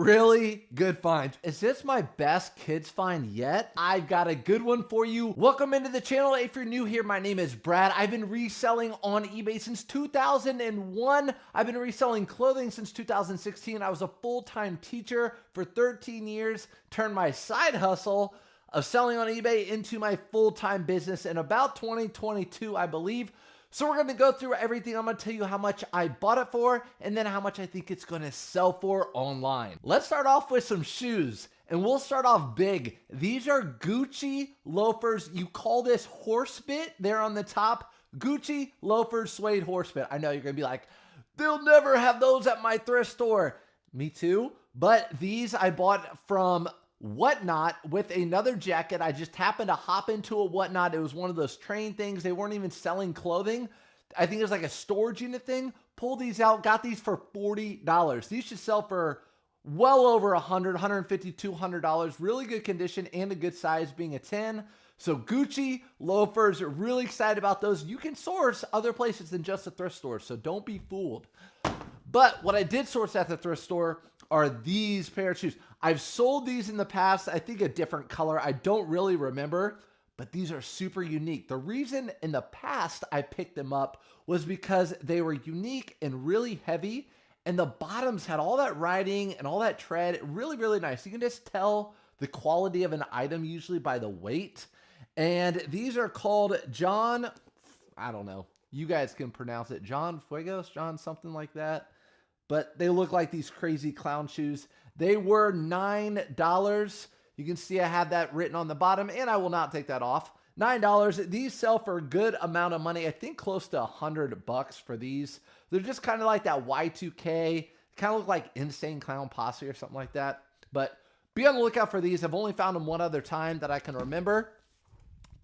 Really good finds. Is this my best kids find yet? I've got a good one for you. Welcome into the channel. If you're new here, my name is Brad. I've been reselling on eBay since 2001. I've been reselling clothing since 2016. I was a full-time teacher for 13 years, turned my side hustle of selling on eBay into my full-time business in about 2022, I believe. So we're going to go through everything. I'm going to tell you how much I bought it for and then how much I think it's going to sell for online. Let's start off with some shoes, and we'll start off big. These are Gucci loafers. You call this horse bit there on the top. Gucci loafers, suede horse bit. I know you're going to be like, they'll never have those at my thrift store. Me too. But these I bought from Whatnot with another jacket. I just happened to hop into a Whatnot. It was one of those train things. They weren't even selling clothing. I think it was like a storage unit thing. Pulled these out, got these for $40. These should sell for well over $100, $150, $200. Really good condition and a good size, being a 10. So Gucci loafers, really excited about those. You can source other places than just a thrift store, so don't be fooled. But what I did source at the thrift store are these pair of shoes. I've sold these in the past, I think a different color. I don't really remember, but these are super unique. The reason in the past I picked them up was because they were unique and really heavy, and the bottoms had all that writing and all that tread. Really, really nice. You can just tell the quality of an item usually by the weight. And these are called John, I don't know. You guys can pronounce it. John Fuegos, John something like that. But they look like these crazy clown shoes. They were $9. You can see I have that written on the bottom, and I will not take that off. $9. These sell for a good amount of money. I think close to $100 for these. They're just kind of like that Y2K. Kind of look like Insane Clown Posse or something like that. But be on the lookout for these. I've only found them one other time that I can remember.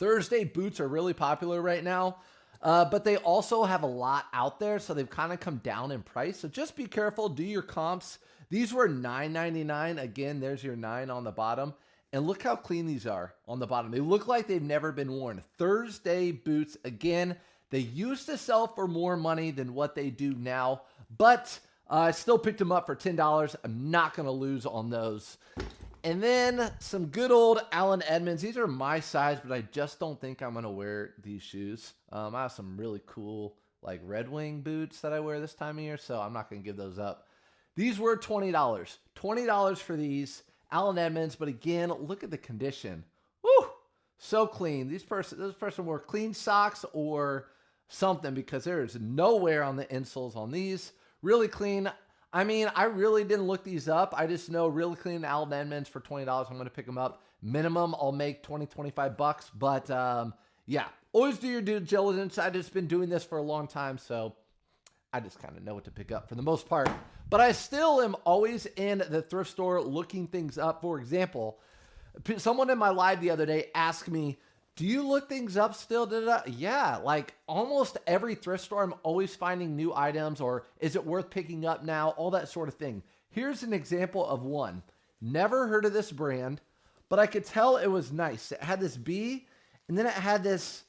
Thursday boots are really popular right now. But they also have a lot out there, so they've kind of come down in price. So just be careful, do your comps. These were $9.99. Again, there's your 9 on the bottom. And look how clean these are on the bottom. They look like they've never been worn. Thursday boots, again, they used to sell for more money than what they do now, but I still picked them up for $10. I'm not going to lose on those. And then some good old Allen Edmonds. These are my size, but I just don't think I'm going to wear these shoes. I have some really cool like Red Wing boots that I wear this time of year, so I'm not going to give those up. These were $20. $20 for these Allen Edmonds, but again, look at the condition. Woo! So clean. This person wore clean socks or something because there is no wear on the insoles on these. Really clean. I mean, I really didn't look these up. I just know really clean Allen Edmonds for $20. I'm going to pick them up. Minimum, I'll make 20, 25 bucks. But yeah, always do your due diligence. I've just been doing this for a long time, so I just kind of know what to pick up for the most part. But I still am always in the thrift store looking things up. For example, someone in my live the other day asked me, do you look things up still? Yeah, like almost every thrift store, I'm always finding new items, or is it worth picking up now? All that sort of thing. Here's an example of one. Never heard of this brand, but I could tell it was nice. It had this bee, and then it had this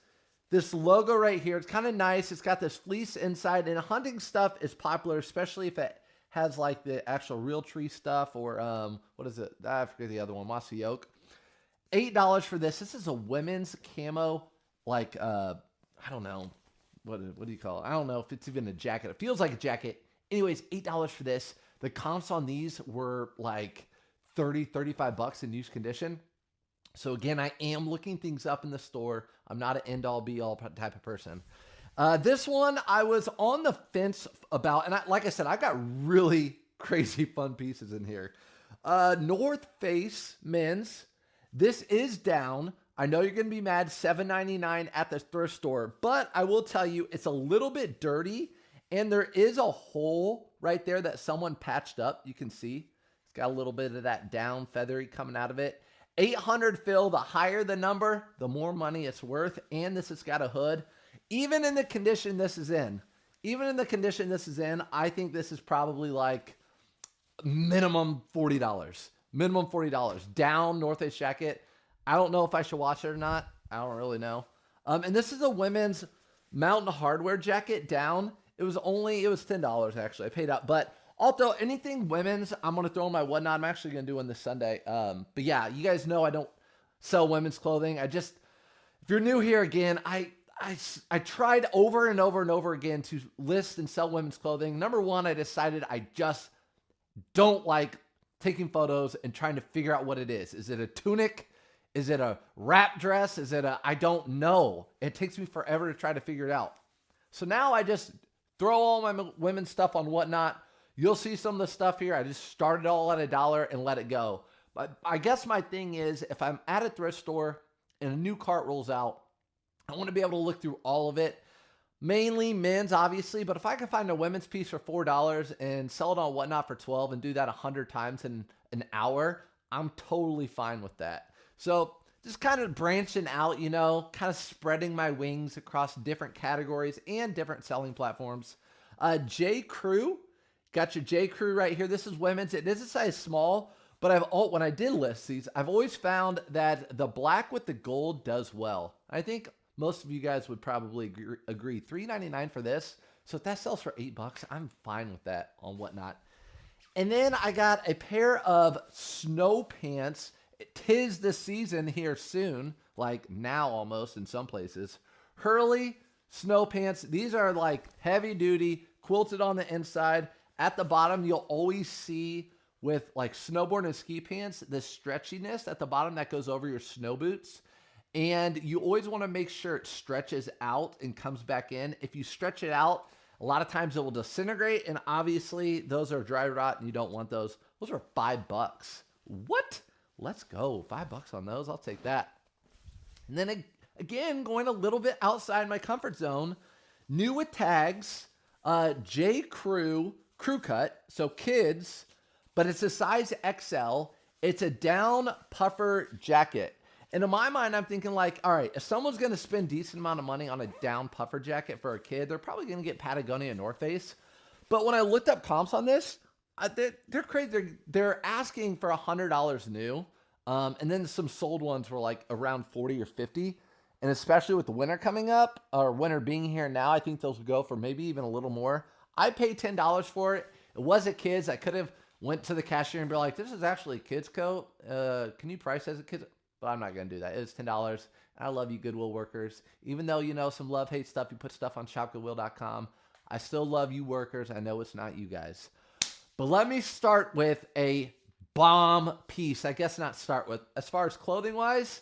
logo right here. It's kind of nice. It's got this fleece inside, and hunting stuff is popular, especially if it has like the actual real tree stuff, or what is it? I forget the other one, mossy yoke. $8 for this. This is a women's camo, like, I don't know. What do you call it? I don't know if it's even a jacket. It feels like a jacket. Anyways, $8 for this. The comps on these were like 30, 35 bucks in used condition. So again, I am looking things up in the store. I'm not an end-all, be-all type of person. This one, I was on the fence about, and like I said, I got really crazy fun pieces in here. North Face men's. This is down. I know you're going to be mad, $7.99 at the thrift store, but I will tell you it's a little bit dirty, and there is a hole right there that someone patched up. You can see it's got a little bit of that down feathery coming out of it. 800 fill, the higher the number, the more money it's worth, and this has got a hood. Even in the condition this is in, I think this is probably like minimum $40. Minimum $40. Down North Face jacket. I don't know if I should watch it or not. I don't really know. And this is a women's Mountain Hardwear jacket down. It was $10 actually. I paid up. But Although anything women's, I'm going to throw in my whatnot. I'm actually going to do one this Sunday. But yeah, you guys know I don't sell women's clothing. If you're new here again, I tried over and over and over again to list and sell women's clothing. Number one, I decided I just don't like taking photos and trying to figure out what it is. Is it a tunic? Is it a wrap dress? I don't know. It takes me forever to try to figure it out. So now I just throw all my women's stuff on whatnot. You'll see some of the stuff here. I just started all at $1 and let it go. But I guess my thing is, if I'm at a thrift store and a new cart rolls out, I want to be able to look through all of it. Mainly men's, obviously, but if I can find a women's piece for $4 and sell it on whatnot for $12 and do that 100 times in an hour, I'm totally fine with that. So just kind of branching out, you know, kind of spreading my wings across different categories and different selling platforms. J.Crew, got your J.Crew right here. This is women's. It is a size small, but when I did list these, I've always found that the black with the gold does well. I think most of you guys would probably agree. $3.99 for this. So if that sells for $8, I'm fine with that on whatnot. And then I got a pair of snow pants. Tis the season here soon, like now almost in some places. Hurley snow pants. These are like heavy duty, quilted on the inside. At the bottom, you'll always see with like snowboard and ski pants, the stretchiness at the bottom that goes over your snow boots. And you always want to make sure it stretches out and comes back in. If you stretch it out, a lot of times it will disintegrate. And obviously those are dry rot and you don't want those. Those are $5. What? Let's go. $5 on those. I'll take that. And then again, going a little bit outside my comfort zone, new with tags, J.Crew crew cut. So kids, but it's a size XL. It's a down puffer jacket. And in my mind, I'm thinking like, all right, if someone's going to spend a decent amount of money on a down puffer jacket for a kid, they're probably going to get Patagonia and North Face. But when I looked up comps on this, they're crazy. They're asking for $100 new. And then some sold ones were like around 40 or 50. And especially with the winter coming up, or winter being here now, I think those would go for maybe even a little more. I paid $10 for it. It wasn't kids. I could have went to the cashier and be like, this is actually a kid's coat. Can you price as a kid's? But I'm not going to do that. It's $10. I love you, Goodwill workers. Even though, you know, some love-hate stuff, you put stuff on shopgoodwill.com. I still love you workers. I know it's not you guys. But let me start with a bomb piece. I guess not start with. As far as clothing-wise,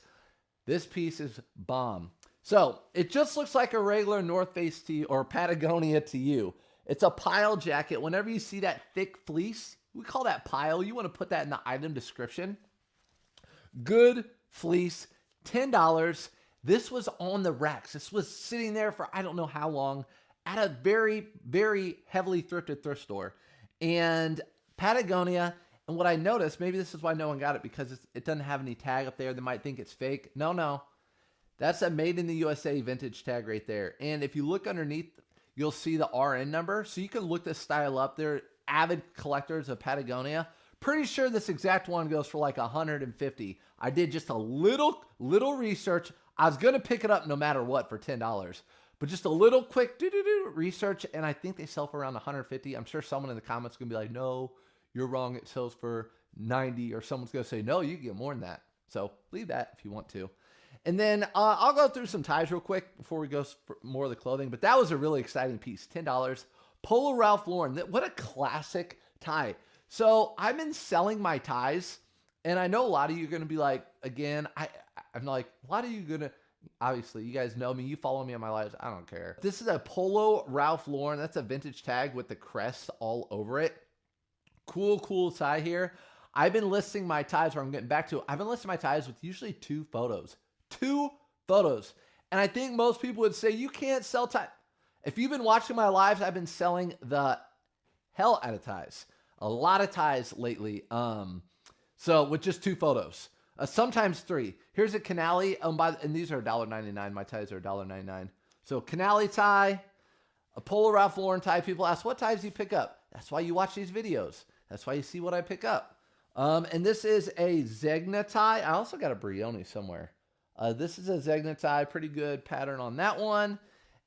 this piece is bomb. So it just looks like a regular North Face tee or Patagonia to you. It's a pile jacket. Whenever you see that thick fleece, we call that pile. You want to put that in the item description. Good fleece, $10. This was on the racks. This was sitting there for I don't know how long at a very, very heavily thrifted thrift store. And Patagonia, and what I noticed, maybe this is why no one got it, because it doesn't have any tag up there. They might think it's fake. No. That's a made in the USA vintage tag right there. And if you look underneath, you'll see the RN number. So you can look this style up. They're avid collectors of Patagonia. Pretty sure this exact one goes for like 150. I did just a little research. I was going to pick it up no matter what for $10. But just a little quick research, and I think they sell for around 150. I'm sure someone in the comments is going to be like, no, you're wrong. It sells for 90. Or someone's going to say, no, you can get more than that. So leave that if you want to. And then I'll go through some ties real quick before we go for more of the clothing. But that was a really exciting piece, $10. Polo Ralph Lauren. What a classic tie. So I've been selling my ties, and I know a lot of you are going to be like, again, I'm like, a lot of you are going to, obviously, you guys know me. You follow me on my lives. I don't care. This is a Polo Ralph Lauren. That's a vintage tag with the crest all over it. Cool tie here. I've been listing my ties, where I'm getting back to it. I've been listing my ties with usually 2 photos. 2 photos. And I think most people would say, you can't sell ties. If you've been watching my lives, I've been selling the hell out of ties. A lot of ties lately. So with just 2 photos, sometimes 3. Here's a canali, and these are $1.99. My ties are $1.99. So canali tie, a Polo Ralph Lauren tie. People ask, what ties do you pick up? That's why you watch these videos. That's why you see what I pick up. And this is a Zegna tie. I also got a Brioni somewhere. This is a Zegna tie. Pretty good pattern on that one.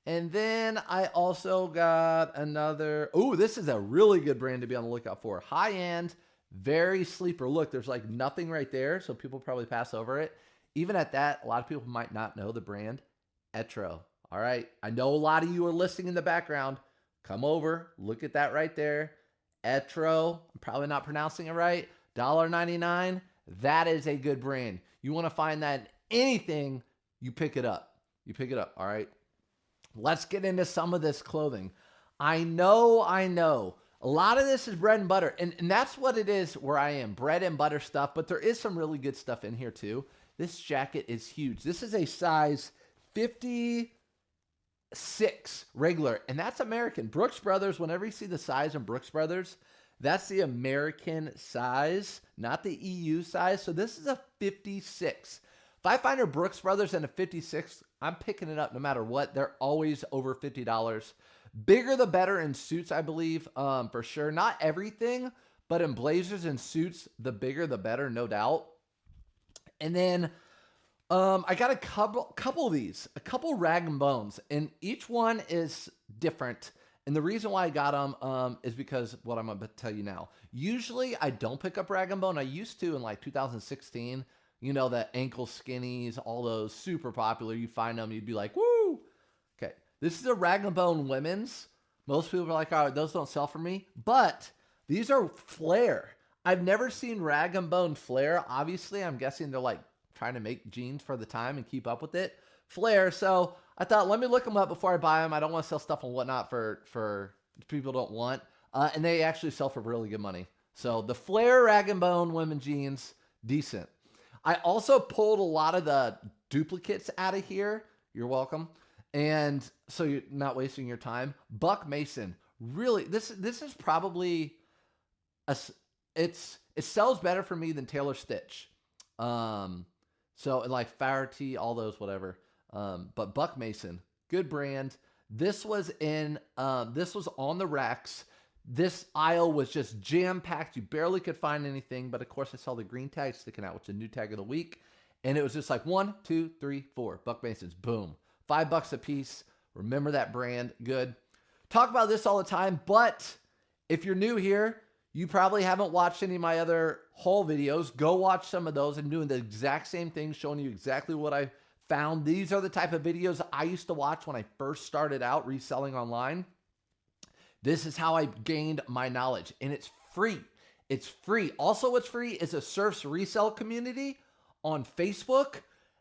And then I also got another, oh, this is a really good brand to be on the lookout for. High-end, very sleeper. Look, there's like nothing right there, so people probably pass over it. Even at that, a lot of people might not know the brand. Etro. All right, I know a lot of you are listening in the background. Come over, look at that right there. Etro, I'm probably not pronouncing it right. $1.99. That is a good brand. You want to find that in anything, you pick it up. You pick it up, all right? Let's get into some of this clothing. I know. A lot of this is bread and butter, and that's what it is where I am, bread and butter stuff, but there is some really good stuff in here too. This jacket is huge. This is a size 56 regular, and that's American. Brooks Brothers, whenever you see the size in Brooks Brothers, that's the American size, not the EU size. So this is a 56. If I find a Brooks Brothers in a 56, I'm picking it up no matter what. They're always over $50. Bigger the better in suits, I believe, for sure. Not everything, but in blazers and suits, the bigger the better, no doubt. And then I got a couple of these, a couple Rag & Bones, and each one is different. And the reason why I got them is because what I'm about to tell you now. Usually I don't pick up Rag & Bone. I used to in like 2016. You know, the ankle skinnies, all those super popular. You find them, you'd be like, woo! Okay, this is a Rag & Bone women's. Most people are like, all right, those don't sell for me. But these are flare. I've never seen Rag & Bone flare. Obviously, I'm guessing they're like trying to make jeans for the time and keep up with it. Flare, so I thought, let me look them up before I buy them. I don't want to sell stuff and whatnot for people who don't want. And they actually sell for really good money. So the flare Rag & Bone women jeans, decent. I also pulled a lot of the duplicates out of here. You're welcome. And so you're not wasting your time. Buck Mason, really, this is probably it sells better for me than Taylor Stitch. So like Faherty, all those, whatever. But Buck Mason, good brand. This was on the racks. This aisle was just jam-packed. You barely could find anything, but of course I saw the green tag sticking out, which is a new tag of the week. And it was just like 1, 2, 3, 4. Buck Masons, boom. $5 a piece. Remember that brand, good. Talk about this all the time, but if you're new here, you probably haven't watched any of my other haul videos. Go watch some of those. I'm doing the exact same thing, showing you exactly what I found. These are the type of videos I used to watch when I first started out reselling online. This is how I gained my knowledge, and it's free. It's free. Also, what's free is a Surf's resale community on Facebook.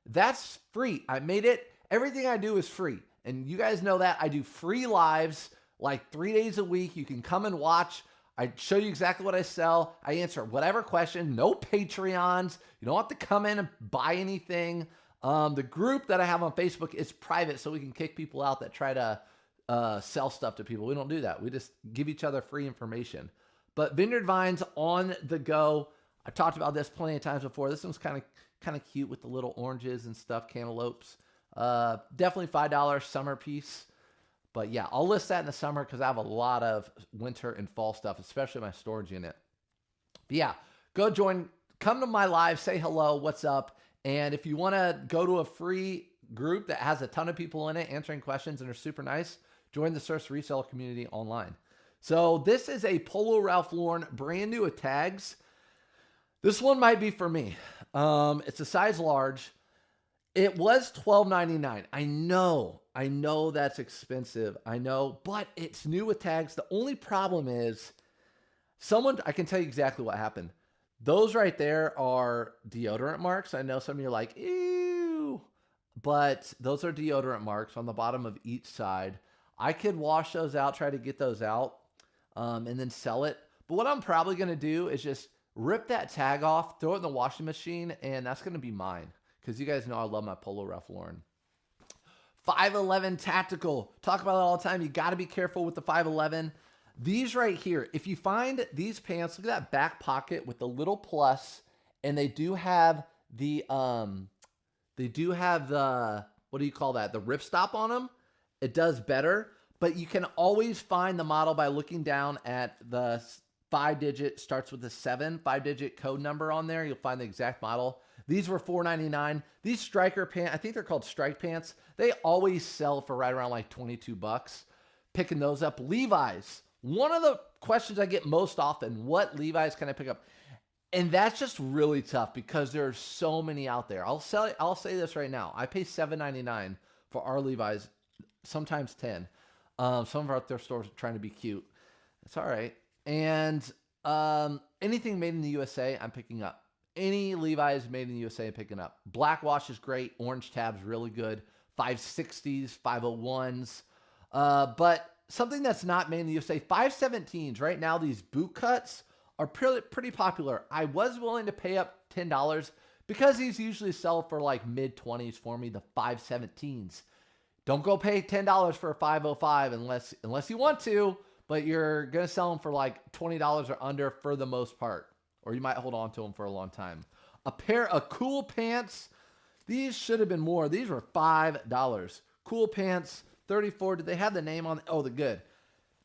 That's free. I made it. Everything I do is free, and you guys know that. I do free lives like 3 days a week. You can come and watch. I show you exactly what I sell. I answer whatever question. No Patreons. You don't have to come in and buy anything. The group that I have on Facebook is private, so we can kick people out that try to sell stuff to people. We don't do that. We just give each other free information. But Vineyard Vines on the go. I've talked about this plenty of times before. This one's kind of cute with the little oranges and stuff, cantaloupes. Definitely $5 summer piece. But yeah, I'll list that in the summer because I have a lot of winter and fall stuff, especially my storage unit. But yeah, go join, come to my live, say hello, what's up. And if you want to go to a free group that has a ton of people in it answering questions and are super nice, join the Source Reseller community online. So this is a Polo Ralph Lauren, brand new with tags. This one might be for me. It's a size large. It was $12.99. I know that's expensive. I know, but it's new with tags. The only problem is I can tell you exactly what happened. Those right there are deodorant marks. I know some of you are like, ew, but those are deodorant marks on the bottom of each side. I could wash those out, try to get those out, and then sell it. But what I'm probably going to do is just rip that tag off, throw it in the washing machine, and that's going to be mine. Because you guys know I love my Polo Ralph Lauren. 511 Tactical. Talk about it all the time. You got to be careful with the 511. These right here, if you find these pants, look at that back pocket with the little plus, and they do have the, what do you call that? The ripstop on them. It does better, but you can always find the model by looking down at the 5-digit, starts with a 7, 5-digit code number on there. You'll find the exact model. These were $4.99. These striker pants, I think they're called strike pants. They always sell for right around like 22 bucks. Picking those up. Levi's. One of the questions I get most often, what Levi's can I pick up? And that's just really tough because there's so many out there. I'll say this right now. I pay $7.99 for our Levi's, sometimes 10. Some of our thrift stores are trying to be cute. It's all right. And anything made in the USA, I'm picking up. Any Levi's made in the USA, I'm picking up. Black wash is great. Orange tab's really good. 560s, 501s. But something that's not made in the USA, 517s. Right now, these boot cuts are pretty popular. I was willing to pay up $10 because these usually sell for like mid-20s for me, the 517s. Don't go pay $10 for a 505 unless you want to, but you're going to sell them for like $20 or under for the most part, or you might hold on to them for a long time. A pair of cool pants. These should have been more. These were $5. Cool pants, 34. Did they have the name on? Oh, they're good.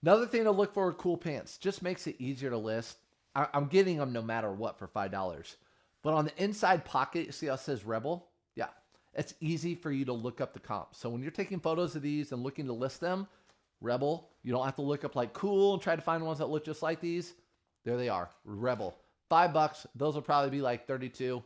Another thing to look for with cool pants. Just makes it easier to list. I'm getting them no matter what for $5. But on the inside pocket, you see how it says Rebel? Yeah. It's easy for you to look up the comps. So when you're taking photos of these and looking to list them, Rebel, you don't have to look up like cool and try to find ones that look just like these. There they are. Rebel. $5. Those will probably be like 32.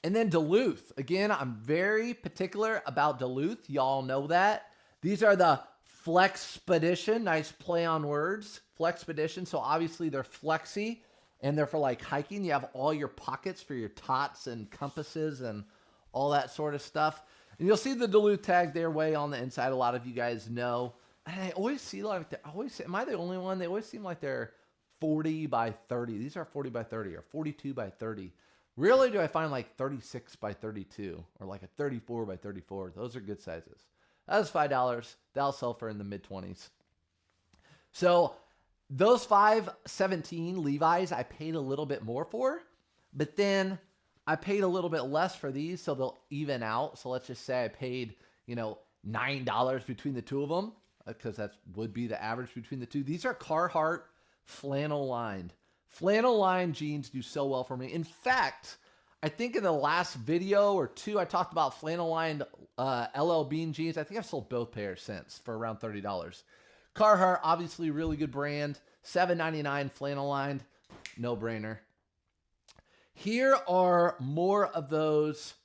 And then Duluth. Again, I'm very particular about Duluth. Y'all know that. These are the Flexpedition. Nice play on words. Flexpedition. So obviously they're flexy and they're for like hiking. You have all your pockets for your tots and compasses and all that sort of stuff. And you'll see the Duluth tag there way on the inside. A lot of you guys know. And I always see like, am I the only one? They always seem like they're 40 by 30. These are 40 by 30 or 42 by 30. Rarely do I find like 36 by 32 or like a 34 by 34. Those are good sizes. That was $5. That'll sell for in the mid-20s. So those 517 Levi's I paid a little bit more for, but then I paid a little bit less for these, so they'll even out. So let's just say I paid, $9 between the two of them, because that would be the average between the two. These are Carhartt flannel lined. Flannel lined jeans do so well for me. In fact, I think in the last video or two, I talked about flannel lined LL Bean jeans. I think I've sold both pairs since for around $30. Carhartt, obviously really good brand. $7.99 flannel lined, no brainer. Here are more of those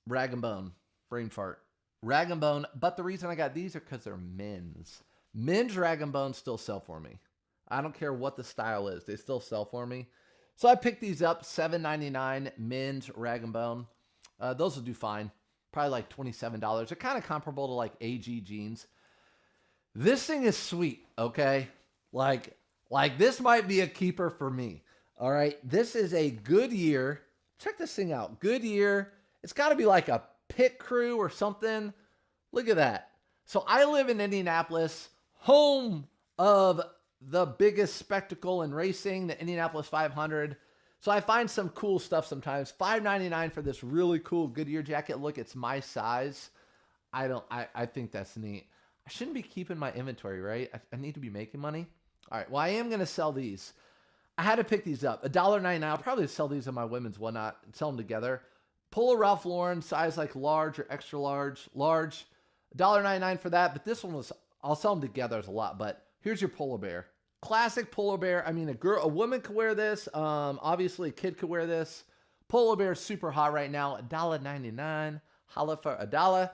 rag and bone, brain fart, rag and bone. But the reason I got these are because they're men's. Men's rag and bone still sell for me. I don't care what the style is. They still sell for me. So I picked these up, $7.99 men's rag and bone. Those will do fine. Probably like $27. They're kind of comparable to like AG jeans. This thing is sweet, okay? Like this might be a keeper for me. All right, this is a Goodyear. Check this thing out. Goodyear. It's got to be like a pit crew or something. Look at that. So I live in Indianapolis, home of the biggest spectacle in racing, the Indianapolis 500. So I find some cool stuff sometimes. $5.99 for this really cool Goodyear jacket. Look, it's my size. I think that's neat. I shouldn't be keeping my inventory, right? I need to be making money. All right, well, I am going to sell these. I had to pick these up. $1.99. I'll probably sell these on my women's whatnot and sell them together. Polo Ralph Lauren, size like large or extra large. Large. $1.99 for that. But this one was, I'll sell them together as a lot. But here's your Polar Bear. Classic Polar Bear. I mean, a woman could wear this. Obviously, a kid could wear this. Polar Bear is super hot right now. $1.99. Holla for $1.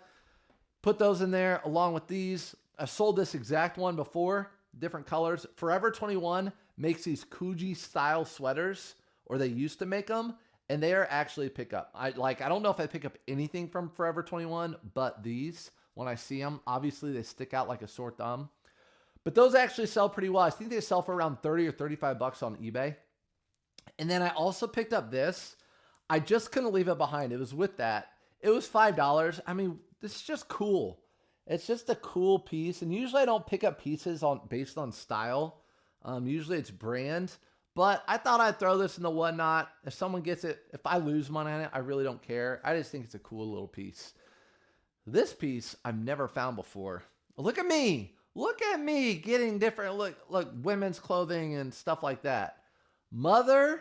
Put those in there along with these. I've sold this exact one before. Different colors. Forever 21 makes these Coogee style sweaters, or they used to make them, and they are actually pick up. I don't know if I pick up anything from Forever 21, but these, when I see them, obviously they stick out like a sore thumb. But those actually sell pretty well. I think they sell for around 30 or 35 bucks on eBay. And then I also picked up this. I just couldn't leave it behind. It was with that. It was $5. I mean, this is just cool. It's just a cool piece. And usually I don't pick up pieces based on style. Usually it's brand. But I thought I'd throw this in the whatnot. If someone gets it, if I lose money on it, I really don't care. I just think it's a cool little piece. This piece I've never found before. Look at me. Look at me getting different, look, women's clothing and stuff like that. Mother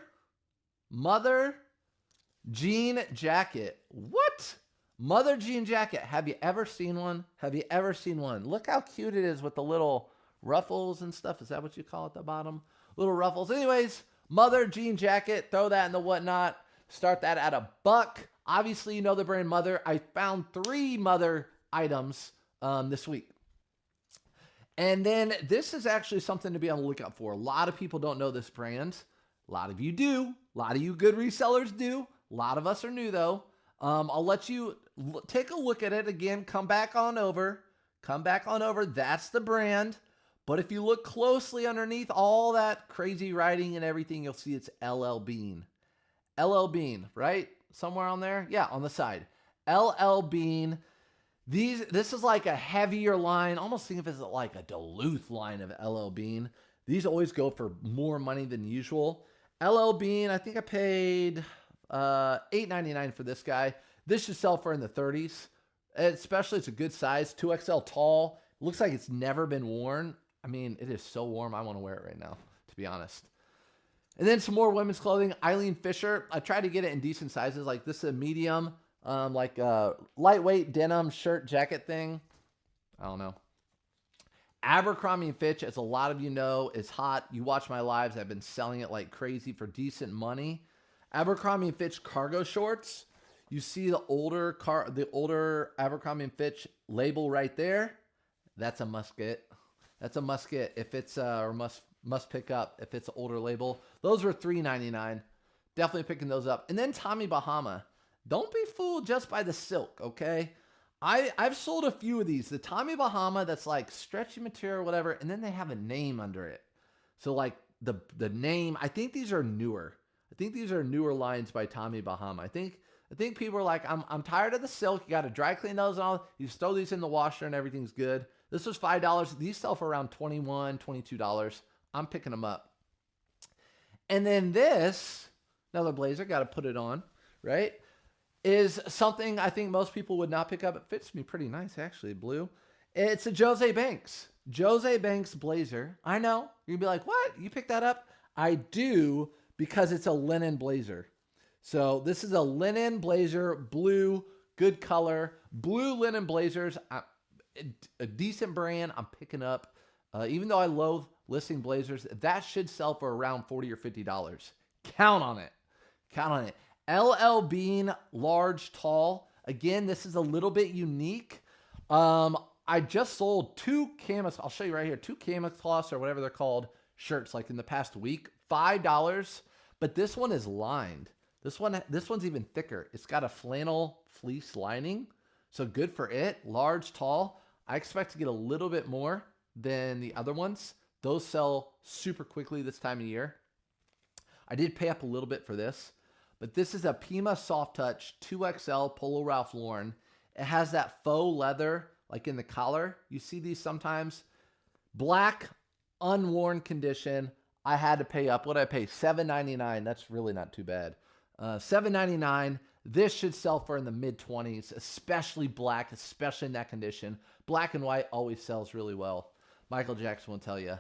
Jean jacket. What? Mother jean jacket. Have you ever seen one? Have you ever seen one? Look how cute it is with the little ruffles and stuff. Is that what you call it at the bottom? Little ruffles. Anyways, mother jean jacket. Throw that in the whatnot. Start that at $1. Obviously, you know the brand Mother. I found 3 Mother items this week. And then this is actually something to be on the lookout for. A lot of people don't know this brand. A lot of you do. A lot of you good resellers do. A lot of us are new though. I'll let you take a look at it again. Come back on over. Come back on over. That's the brand. But if you look closely underneath all that crazy writing and everything, you'll see it's LL Bean. LL Bean, right? Somewhere on there? Yeah, on the side. LL Bean. This is like a heavier line. Almost think of it as like a Duluth line of LL Bean. These always go for more money than usual. LL Bean, I think I paid $8.99 for this guy. This should sell for in the 30s. Especially, it's a good size, 2XL tall. Looks like it's never been worn. I mean, it is so warm. I want to wear it right now, to be honest. And then some more women's clothing. Eileen Fisher. I tried to get it in decent sizes. Like this is a medium, like a lightweight denim shirt jacket thing. I don't know. Abercrombie & Fitch, as a lot of you know, is hot. You watch my lives. I've been selling it like crazy for decent money. Abercrombie & Fitch cargo shorts. You see the older Abercrombie & Fitch label right there. That's a must get. That's a must get if it's or must pick up if it's an older label. Those were $3.99. Definitely picking those up. And then Tommy Bahama. Don't be fooled just by the silk, okay? I've sold a few of these. The Tommy Bahama that's like stretchy material or whatever, and then they have a name under it. So like the name, I think these are newer. I think these are newer lines by Tommy Bahama. I think people are like, I'm tired of the silk. You got to dry clean those and all. You just throw these in the washer and everything's good. This was $5. These sell for around $21, $22. I'm picking them up. And then this, another blazer, got to put it on, right? Is something I think most people would not pick up. It fits me pretty nice, actually, blue. It's a Jose Banks. Jose Banks blazer. I know. You'd be like, what? You picked that up? I do, because it's a linen blazer. So this is a linen blazer, blue, good color. Blue linen blazers, a decent brand I'm picking up. Even though I loathe listing blazers, that should sell for around $40 or $50. Count on it. Count on it. LL Bean, large, tall. Again, this is a little bit unique. I just sold 2 camas. I'll show you right here. 2 camouflage or whatever they're called shirts like in the past week. $5. But this one is lined. This one's even thicker. It's got a flannel fleece lining. So good for it. Large, tall. I expect to get a little bit more than the other ones. Those sell super quickly this time of year. I did pay up a little bit for this. But this is a Pima Soft Touch 2XL Polo Ralph Lauren. It has that faux leather like in the collar. You see these sometimes. Black, unworn condition. I had to pay up. What did I pay? $7.99. That's really not too bad. $7.99. This should sell for in the mid-20s, especially black, especially in that condition. Black and white always sells really well. Michael Jackson will tell you.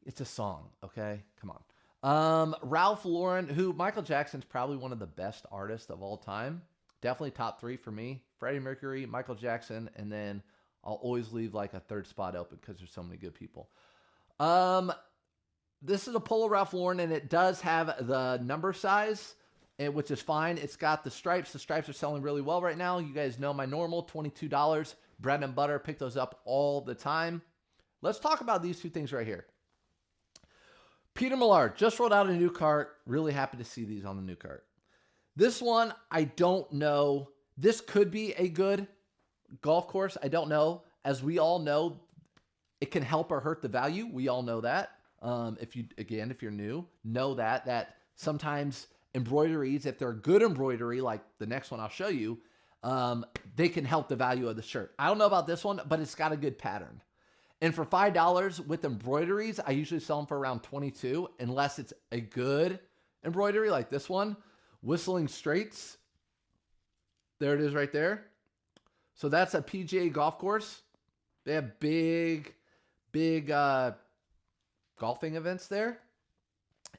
It's a song, okay? Come on. Ralph Lauren, who Michael Jackson's probably one of the best artists of all time. Definitely top 3 for me. Freddie Mercury, Michael Jackson, and then I'll always leave like a third spot open because there's so many good people. This is a Polo Ralph Lauren, and it does have the number size, which is fine. It's got the stripes. The stripes are selling really well right now. You guys know my normal, $22. Bread and butter. Pick those up all the time. Let's talk about these 2 things right here. Peter Millar just rolled out a new cart. Really happy to see these on the new cart. This one, I don't know. This could be a good golf course. I don't know. As we all know, it can help or hurt the value. We all know that. If you're new, know that sometimes embroideries, if they're good embroidery, like the next one I'll show you, they can help the value of the shirt. I don't know about this one, but it's got a good pattern. And for $5 with embroideries, I usually sell them for around $22, unless it's a good embroidery like this one. Whistling Straits. There it is right there. So that's a PGA golf course. They have big golfing events there.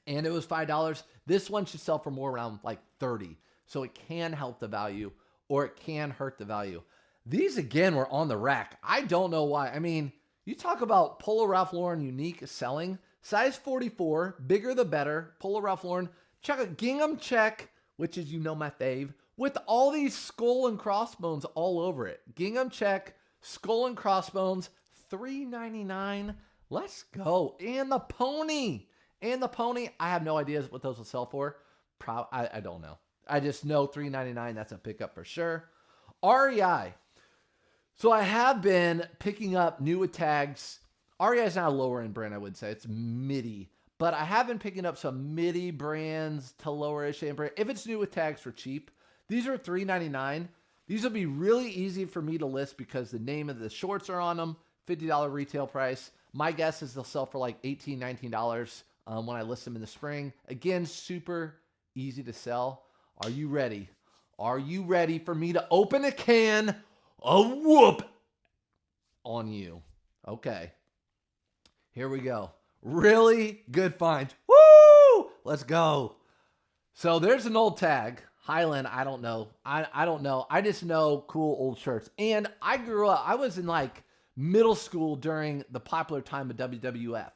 And it was $5. This one should sell for more around like $30. So it can help the value or it can hurt the value. These, again, were on the rack. I don't know why. I mean, you talk about Polo Ralph Lauren unique selling. Size 44, bigger the better. Polo Ralph Lauren. Check a gingham check, which is, my fave, with all these skull and crossbones all over it. Gingham check, skull and crossbones, $3.99. Let's go. And the pony. I have no idea what those will sell for. I don't know. I just know $3.99. That's a pickup for sure. REI. So I have been picking up new tags. REI is not a lower end brand, I would say. It's midi. But I have been picking up some midi brands to lower-ish end brand. If it's new with tags for cheap, these are $3.99. These will be really easy for me to list because the name of the shorts are on them. $50 retail price. My guess is they'll sell for like $18, $19 when I list them in the spring. Again, super easy to sell. Are you ready? Are you ready for me to open a can of whoop on you? Okay. Here we go. Really good find. Woo! Let's go. So there's an old tag. Highland, I don't know. I don't know. I just know cool old shirts. And I grew up, I was in like middle school during the popular time of WWF.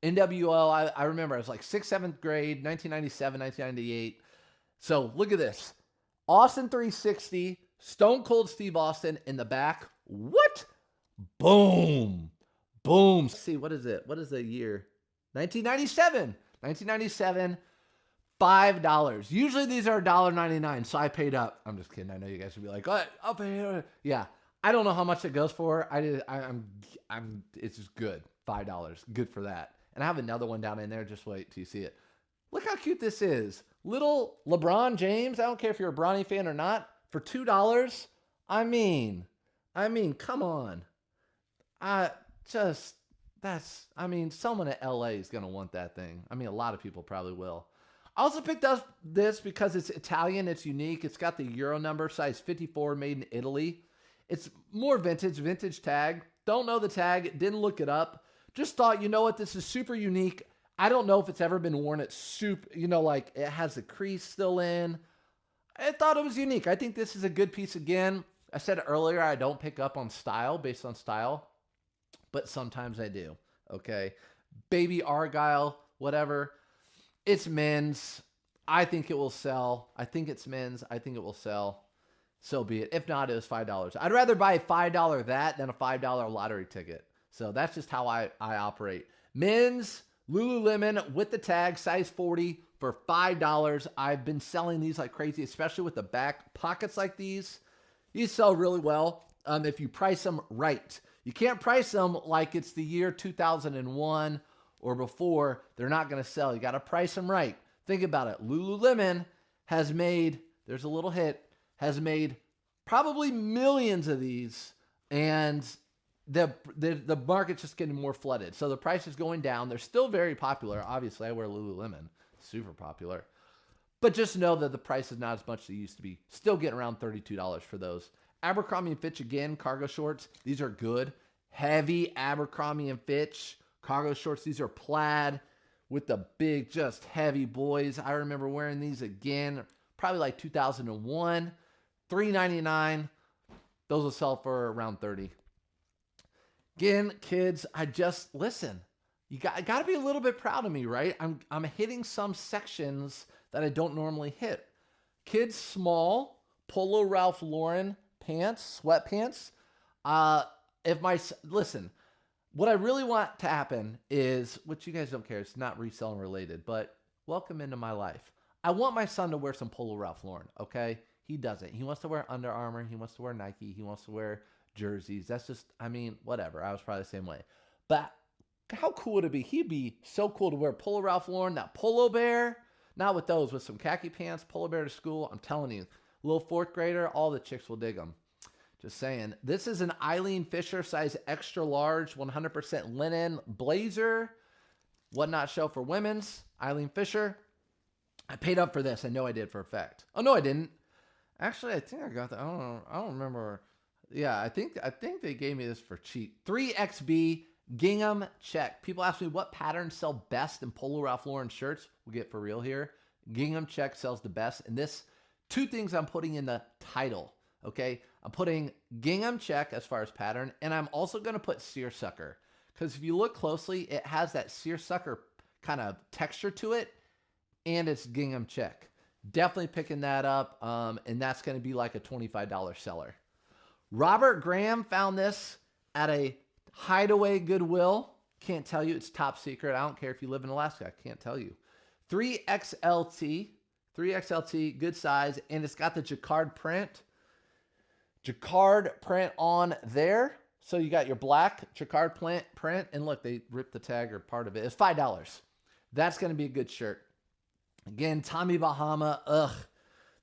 NWO, I remember I was like 6th, 7th grade, 1997, 1998. So look at this. Austin 360, Stone Cold Steve Austin in the back. What? Boom. Boom. Let's see, what is it? What is the year? 1997. 1997, $5. Usually these are $1.99, so I paid up. I'm just kidding. I know you guys would be like, "What? I'll pay." Yeah. I don't know how much it goes for. It's just good. $5. Good for that. And I have another one down in there. Just wait till you see it. Look how cute this is. Little LeBron James. I don't care if you're a Bronny fan or not. For $2. I mean, come on. Someone at LA is going to want that thing. I mean, a lot of people probably will. I also picked up this because it's Italian. It's unique. It's got the Euro number, size 54, made in Italy. It's more vintage tag. Don't know the tag. Didn't look it up. Just thought, you know what? This is super unique. I don't know if it's ever been worn at soup. Like it has the crease still in. I thought it was unique. I think this is a good piece again. I said earlier, I don't pick up on style, based on style. But sometimes I do, okay? Baby Argyle, whatever. It's men's. I think it will sell. I think it's men's. I think it will sell. So be it. If not, it was $5. I'd rather buy a $5 that than a $5 lottery ticket. So that's just how I operate. Men's Lululemon with the tag, size 40 for $5. I've been selling these like crazy, especially with the back pockets like these. These sell really well if you price them right. You can't price them like it's the year 2001 or before. They're not going to sell. You got to price them right. Think about it. Lululemon has made, there's a little hit, has made probably millions of these, and the market's just getting more flooded. So the price is going down. They're still very popular. Obviously, I wear Lululemon. Super popular. But just know that the price is not as much as it used to be. Still getting around $32 for those. Abercrombie & Fitch, again, cargo shorts. These are good. Heavy Abercrombie & Fitch cargo shorts. These are plaid with the big, just heavy boys. I remember wearing these again, probably like 2001. $3.99. Those will sell for around $30. Again, kids, listen. You got to be a little bit proud of me, right? I'm hitting some sections that I don't normally hit. Kids small, Polo Ralph Lauren pants, sweatpants. Listen, what I really want to happen is, which you guys don't care, it's not reselling related, but welcome into my life. I want my son to wear some Polo Ralph Lauren, okay? He doesn't. He wants to wear Under Armour. He wants to wear Nike. He wants to wear jerseys. That's just, whatever. I was probably the same way. But how cool would it be? He'd be so cool to wear Polo Ralph Lauren, that Polo Bear. Not with those, with some khaki pants, Polo Bear to school. I'm telling you, little 4th grader, all the chicks will dig them. Just saying. This is an Eileen Fisher size extra large, 100% linen blazer. Whatnot show for women's. Eileen Fisher. I paid up for this. I know I did for a fact. Oh, no, I didn't. Actually, I think I got that. I don't remember. Yeah, I think they gave me this for cheap. 3XB gingham check. People ask me what patterns sell best in Polo Ralph Lauren shirts. We'll get for real here. Gingham check sells the best. And this Two things I'm putting in the title, okay? I'm putting gingham check as far as pattern, and I'm also gonna put seersucker, because if you look closely, it has that seersucker kind of texture to it, and it's gingham check. Definitely picking that up, and that's gonna be like a $25 seller. Robert Graham found this at a hideaway Goodwill. Can't tell you, it's top secret. I don't care if you live in Alaska, I can't tell you. 3XLT, good size, and it's got the jacquard print on there. So you got your black jacquard print, and look, they ripped the tag or part of it. It's $5. That's gonna be a good shirt. Again, Tommy Bahama,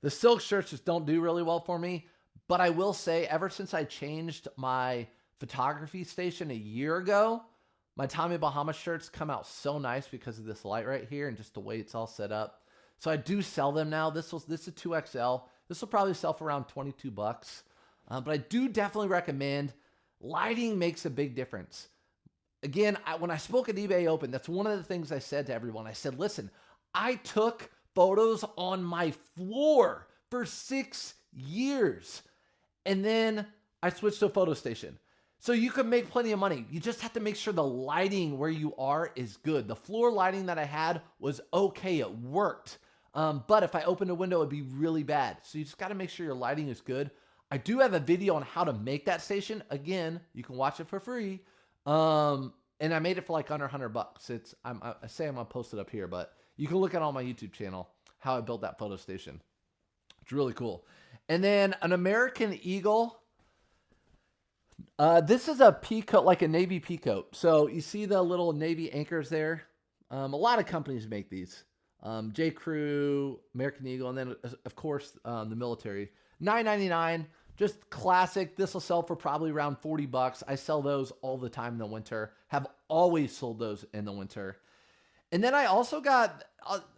the silk shirts just don't do really well for me, but I will say ever since I changed my photography station a year ago, my Tommy Bahama shirts come out so nice because of this light right here and just the way it's all set up. So I do sell them now. This is a 2XL. This will probably sell for around 22 bucks. But I do definitely recommend, lighting makes a big difference. Again, when I spoke at eBay Open, that's one of the things I said to everyone. I said, listen, I took photos on my floor for 6 years. And then I switched to a photo station. So you can make plenty of money. You just have to make sure the lighting where you are is good. The floor lighting that I had was okay. It worked. But if I opened a window, it'd be really bad. So you just got to make sure your lighting is good. I do have a video on how to make that station. Again, you can watch it for free. And I made it for like under 100 bucks. I say I'm gonna post it up here, but you can look at it on my YouTube channel, how I built that photo station. It's really cool. And then an American Eagle. This is a peacoat, like a navy peacoat. So you see the little navy anchors there? A lot of companies make these. J.Crew, American Eagle, and then of course the military. $9.99, just classic. This will sell for probably around 40 bucks. I sell those all the time in the winter. Have always sold those in the winter. And then I also got,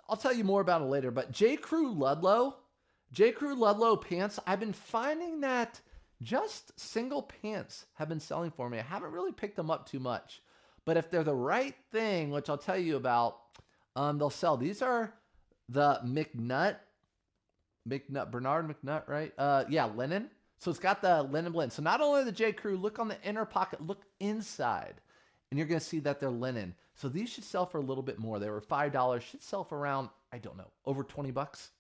I'll tell you more about it later, but J.Crew Ludlow pants. I've been finding that just single pants have been selling for me. I haven't really picked them up too much, but if they're the right thing, which I'll tell you about, they'll sell. These are the Bernard McNutt, right? Yeah, linen. So it's got the linen blend. So not only the J.Crew, look on the inner pocket, look inside, and you're going to see that they're linen. So these should sell for a little bit more. They were $5, should sell for around, I don't know, over 20 bucks.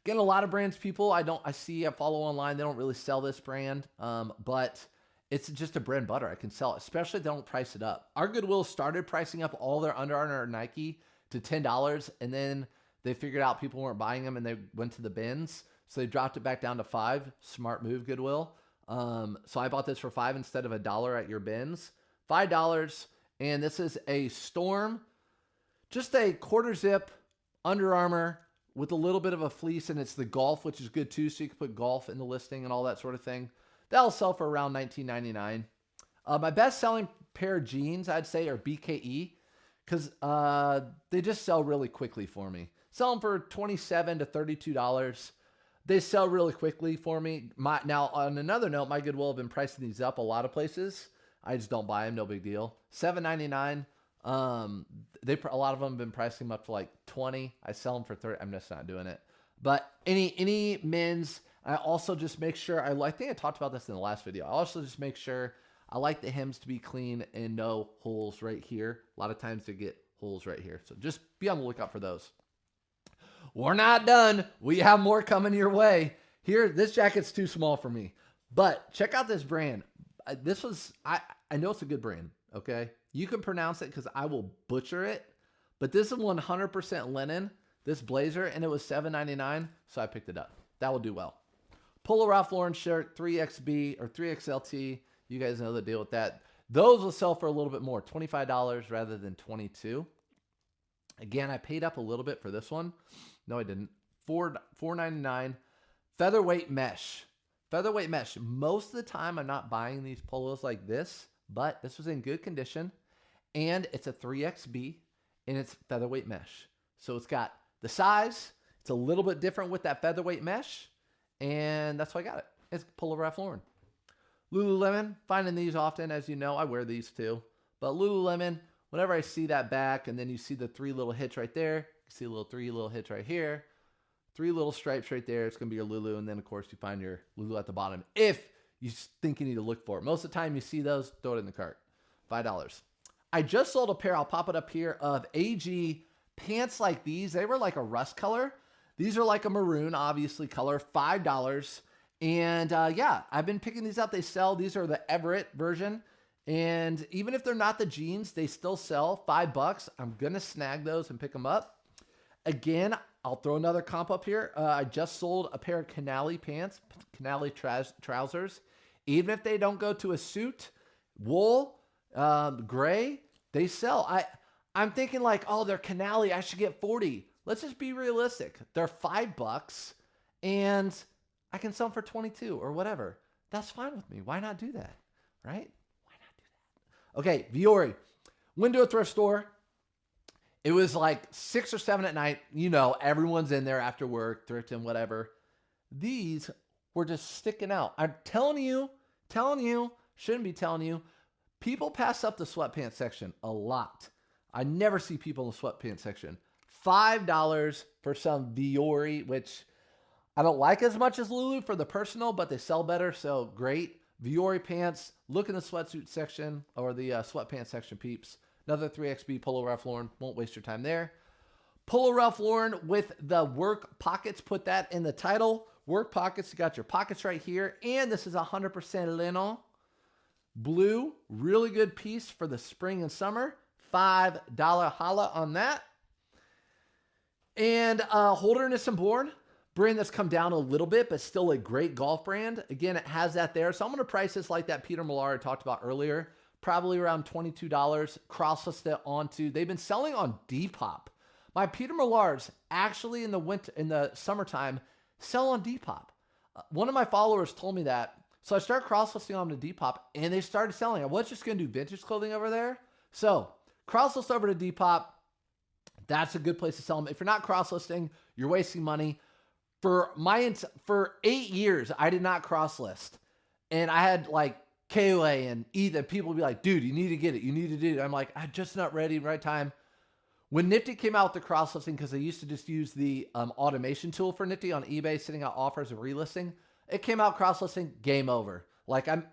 Again, a lot of brands, people I follow online, they don't really sell this brand, but it's just a bread and butter. I can sell it, especially if they don't price it up. Our Goodwill started pricing up all their Under Armour and Nike to $10, and then they figured out people weren't buying them, and they went to the bins, so they dropped it back down to $5. Smart move, Goodwill. So I bought this for $5 instead of $1 at your bins. $5, and this is a Storm, just a quarter zip Under Armour with a little bit of a fleece, and it's the golf, which is good too, so you can put golf in the listing and all that sort of thing. That'll sell for around $19.99. My best-selling pair of jeans, I'd say, are BKE, because they just sell really quickly for me. Sell them for $27 to $32. They sell really quickly for me. Now, on another note, my Goodwill have been pricing these up a lot of places. I just don't buy them, no big deal. $7.99. A lot of them have been pricing them up to like 20. I sell them for 30. I'm just not doing it. But any men's, I also just make sure, I think I talked about this in the last video. I also just make sure I like the hems to be clean and no holes right here. A lot of times they get holes right here. So just be on the lookout for those. We're not done. We have more coming your way. Here, this jacket's too small for me. But check out this brand. I know it's a good brand, okay? You can pronounce it because I will butcher it. But this is 100% linen, this blazer, and it was $7.99, so I picked it up. That will do well. Polo Ralph Lauren shirt, 3XB or 3XLT. You guys know the deal with that. Those will sell for a little bit more, $25 rather than $22. Again, I paid up a little bit for this one. No, I didn't. $4.99. Featherweight mesh. Featherweight mesh. Most of the time, I'm not buying these polos like this, but this was in good condition, and it's a 3XB, and it's featherweight mesh. So it's got the size. It's a little bit different with that featherweight mesh, and that's why I got it. It's Polo Ralph Lauren. Lululemon, finding these often. As you know, I wear these too. But Lululemon, whenever I see that back, and then you see the three little hits right there, you see three little hits right here, 3 little stripes right there. It's going to be your Lulu. And then, of course, you find your Lulu at the bottom if you think you need to look for it. Most of the time you see those, throw it in the cart. $5. I just sold a pair, I'll pop it up here, of AG pants like these. They were like a rust color. These are like a maroon, obviously, color. $5. And yeah, I've been picking these up. They sell. These are the Everett version. And even if they're not the jeans, they still sell. $5. I'm going to snag those and pick them up. Again, I'll throw another comp up here. I just sold a pair of Canali pants, Canali trousers. Even if they don't go to a suit, wool, gray, they sell. I'm thinking like, oh, they're Canali, I should get 40. Let's just be realistic. They're $5 and I can sell them for 22 or whatever. That's fine with me. Why not do that? Right? Why not do that? Okay, Viore. Went to a thrift store. It was like 6 or 7 at night. You know, everyone's in there after work, thrifting, whatever. These were just sticking out. I'm telling you, shouldn't be telling you. People pass up the sweatpants section a lot. I never see people in the sweatpants section. $5 for some Viore, which I don't like as much as Lulu for the personal, but they sell better, so great. Viore pants. Look in the sweatsuit section or the sweatpants section, peeps. Another 3XB Polo Ralph Lauren. Won't waste your time there. Polo Ralph Lauren with the work pockets. Put that in the title. Work pockets. You got your pockets right here. And this is 100% linen. Blue. Really good piece for the spring and summer. $5 holla on that. And Holderness and Bourne. Brand that's come down a little bit, but still a great golf brand. Again, it has that there. So I'm going to price this like that Peter Millar I talked about earlier. Probably around $22. Crosslist it onto. They've been selling on Depop. My Peter Millars actually in the summertime sell on Depop. One of my followers told me that. So I started cross-listing on to Depop and they started selling. I was just going to do vintage clothing over there. So cross-list over to Depop. That's a good place to sell them. If you're not cross-listing, you're wasting money. For 8 years, I did not cross-list. And I had like KOA and Ethan, people would be like, dude, you need to get it. You need to do it. I'm like, I'm just not ready, right time. When Nifty came out with the cross-listing, because they used to just use the automation tool for Nifty on eBay, sending out offers of relisting, it came out cross-listing, game over. Like I'm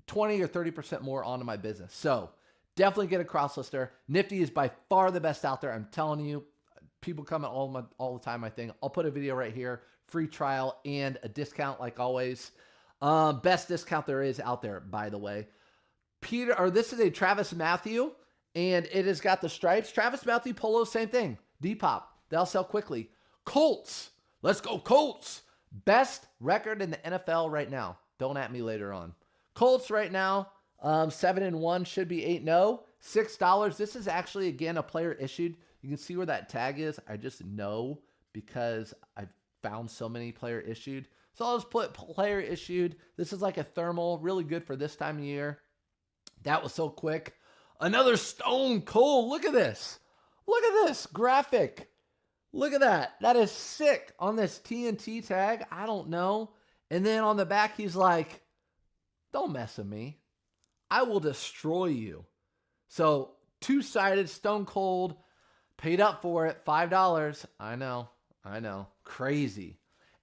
20 or 30% more onto my business. So definitely get a cross-lister. Nifty is by far the best out there. I'm telling you, people comment all the time, I think. I'll put a video right here, free trial and a discount like always. Best discount there is out there, by the way. This is a Travis Matthew, and it has got the stripes. Travis Matthew Polo, same thing. Depop, they'll sell quickly. Colts, let's go Colts. Best record in the NFL right now. Don't at me later on. Colts right now, 7-1, should be 8-0. $6. This is actually, again, a player issued. You can see where that tag is. I just know because I've found so many player issued. So I'll just put player issued. This is like a thermal, really good for this time of year. That was so quick. Another Stone Cold. Look at this. Look at this graphic. Look at that. That is sick on this TNT tag. I don't know. And then on the back, he's like, don't mess with me. I will destroy you. So two-sided Stone Cold. Paid up for it. $5. I know. Crazy.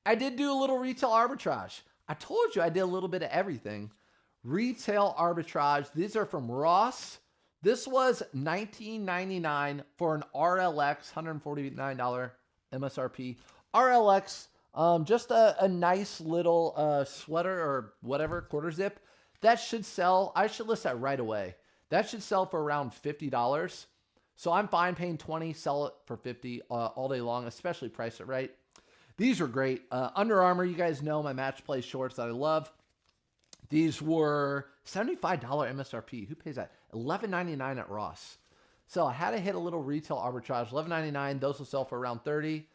I did do a little retail arbitrage. I told you I did a little bit of everything. Retail arbitrage. These are from Ross. This was $19.99 for an RLX, $149 MSRP. RLX, just a nice little sweater or whatever, quarter zip. That should sell. I should list that right away. That should sell for around $50. So I'm fine paying $20, sell it for $50 all day long, especially price it right. These were great. Under Armour, you guys know my match play shorts that I love. These were $75 MSRP. Who pays that? $11.99 at Ross. So I had to hit a little retail arbitrage. $11.99. Those will sell for around $30.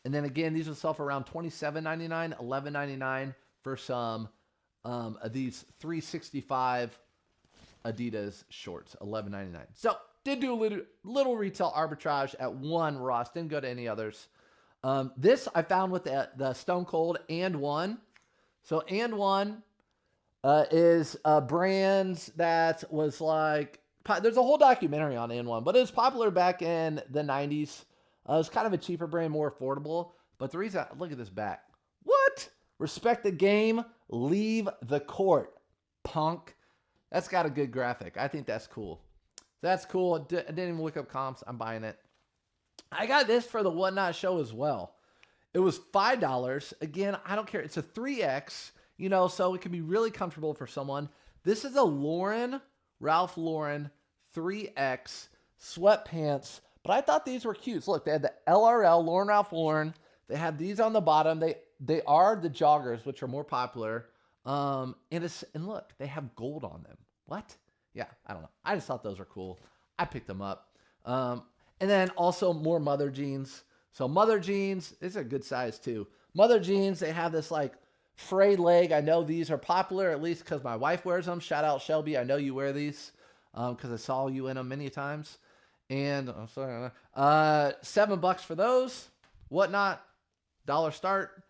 And then again, these will sell for around $27.99, $11.99 for some of these 365 Adidas shorts, $11.99. So did do a little retail arbitrage at one Ross. Didn't go to any others. This I found with the Stone Cold and One. So and One is brands that was like, there's a whole documentary on and One, but it was popular back in the 90s. It was kind of a cheaper brand, more affordable. But the reason, look at this back. What? Respect the game, leave the court, punk. That's got a good graphic. I think that's cool. That's cool. I didn't even look up comps. I'm buying it. I got this for the Whatnot show as well. It was $5. Again, I don't care. It's a 3X, you know, so it can be really comfortable for someone. This is a Ralph Lauren 3X sweatpants, but I thought these were cute. So look, they had the LRL, Lauren Ralph Lauren. They have these on the bottom. They are the joggers, which are more popular. And look, they have gold on them. What? Yeah, I don't know. I just thought those were cool. I picked them up. And then also more mother jeans. So mother jeans, these are good size too. Mother jeans, they have this like frayed leg. I know these are popular, at least because my wife wears them. Shout out Shelby. I know you wear these because I saw you in them many times. And I'm sorry, $7 for those. Whatnot, $1 start.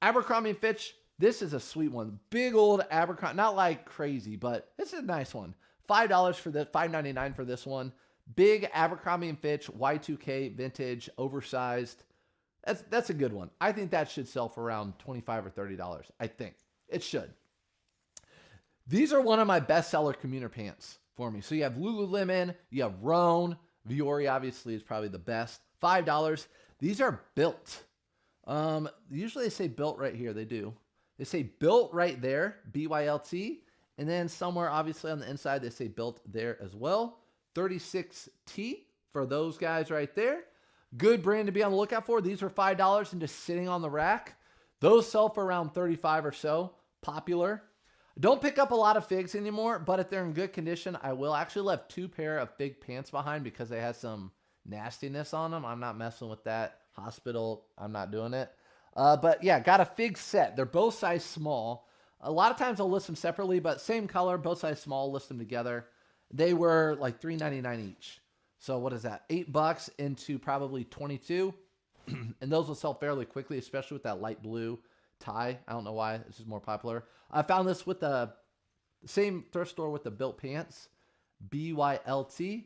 Abercrombie & Fitch, this is a sweet one. Big old Abercrombie, not like crazy, but this is a nice one. $5 for this, $5.99 for this one. Big Abercrombie & Fitch, Y2K, vintage, oversized. That's a good one. I think that should sell for around $25 or $30. I think it should. These are one of my bestseller commuter pants for me. So you have Lululemon, you have Rhone, Viore obviously is probably the best. $5. These are built. Usually they say built right here. They do. They say built right there, BYLT. And then somewhere obviously on the inside, they say built there as well. 36T for those guys right there. Good brand to be on the lookout for. These are $5 and just sitting on the rack. Those sell for around $35 or so. Popular. Don't pick up a lot of figs anymore, but if they're in good condition, I will. Actually left 2 pair of fig pants behind because they had some nastiness on them. I'm not messing with that. Hospital, I'm not doing it. But yeah, got a fig set. They're both size small. A lot of times I'll list them separately, but same color, both size small, list them together. They were like $3.99 each. So what is that? $8 into probably 22. And those will sell fairly quickly, especially with that light blue tie. I don't know why. This is more popular. I found this with the same thrift store with the built pants, BYLT.